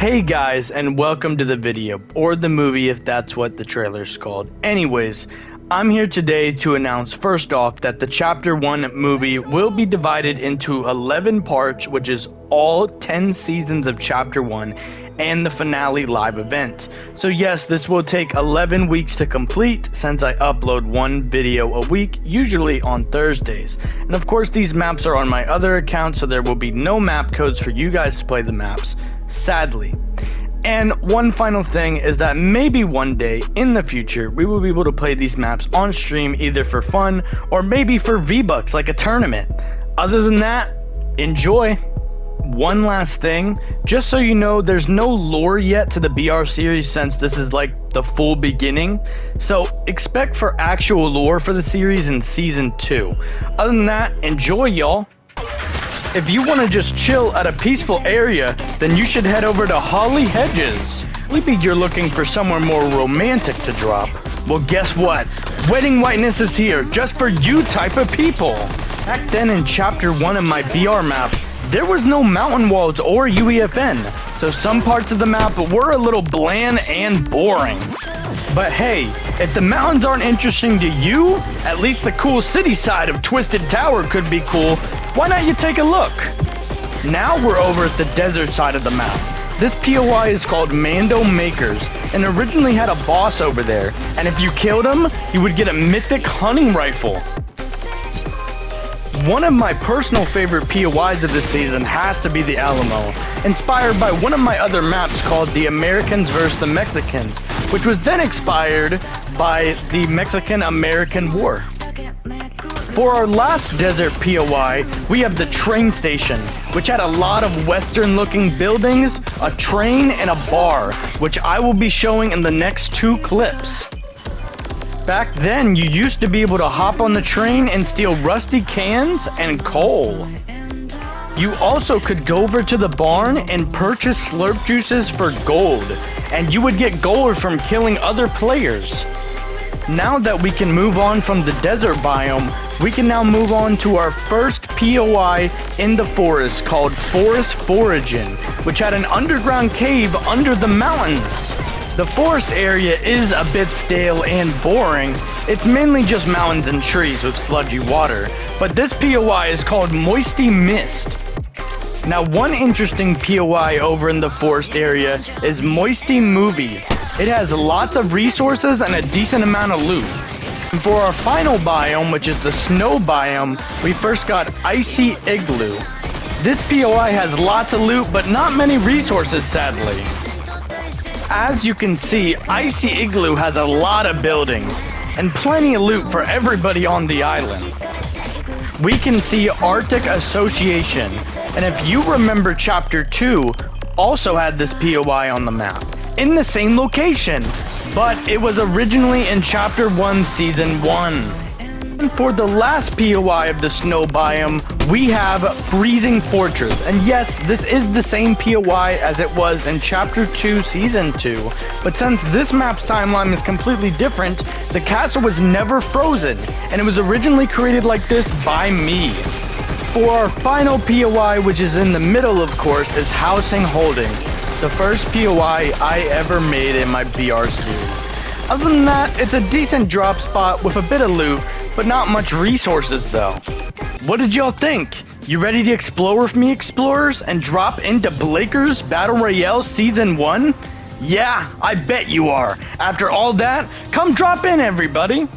Hey guys, and welcome to the video, or the movie if that's what the trailer's called. Anyways, I'm here today to announce first off that the Chapter 1 movie will be divided into 11 parts, which is all 10 seasons of Chapter 1 and the finale live event. So yes, this will take 11 weeks to complete since I upload one video a week, usually on Thursdays. And of course these maps are on my other account, so there will be no map codes for you guys to play the maps, sadly. And one final thing is that maybe one day in the future we will be able to play these maps on stream, either for fun or maybe for V-Bucks like a tournament. Other than that, enjoy. One last thing, just so you know, there's no lore yet to the BR series since this is like the full beginning, so expect for actual lore for the series in season 2. Other than that, enjoy y'all. If you want to just chill at a peaceful area, then you should head over to Holly Hedges. Maybe you're looking for somewhere more romantic to drop. Well, guess what? Wedding Whiteness is here, just for you type of people. Back then in Chapter 1 of my BR map, there was no mountain walls or UEFN, so some parts of the map were a little bland and boring. But hey, if the mountains aren't interesting to you, at least the cool city side of Twisted Tower could be cool. Why not you take a look? Now we're over at the desert side of the map. This POI is called Mando Makers, and originally had a boss over there, and if you killed him, you would get a mythic hunting rifle. One of my personal favorite POIs of this season has to be the Alamo, inspired by one of my other maps called the Americans vs. the Mexicans, which was then inspired by the Mexican-American War. For our last desert POI, we have the train station, which had a lot of western-looking buildings, a train, and a bar, which I will be showing in the next 2 clips. Back then, you used to be able to hop on the train and steal rusty cans and coal. You also could go over to the barn and purchase slurp juices for gold, and you would get gold from killing other players. Now that we can move on from the desert biome, we can now move on to our first POI in the forest called Forest Foraging, which had an underground cave under the mountains. The forest area is a bit stale and boring. It's mainly just mountains and trees with sludgy water, but this POI is called Moisty Mist. Now, one interesting POI over in the forest area is Moisty Movies. It has lots of resources and a decent amount of loot. And for our final biome, which is the snow biome, we first got Icy Igloo. This POI has lots of loot, but not many resources, sadly. As you can see, Icy Igloo has a lot of buildings, and plenty of loot for everybody on the island. We can see Arctic Association, and if you remember Chapter 2, also had this POI on the map, in the same location, but it was originally in Chapter 1, Season 1. And for the last POI of the snow biome, we have Freezing Fortress. And yes, this is the same POI as it was in Chapter 2, Season 2. But since this map's timeline is completely different, the castle was never frozen, and it was originally created like this by me. For our final POI, which is in the middle of course, is Housing Holdings, the first POI I ever made in my BR series. Other than that, it's a decent drop spot with a bit of loot, but not much resources though. What did y'all think? You ready to explore with me, explorers, and drop into Blaker's Battle Royale Season 1? Yeah, I bet you are. After all that, come drop in, everybody.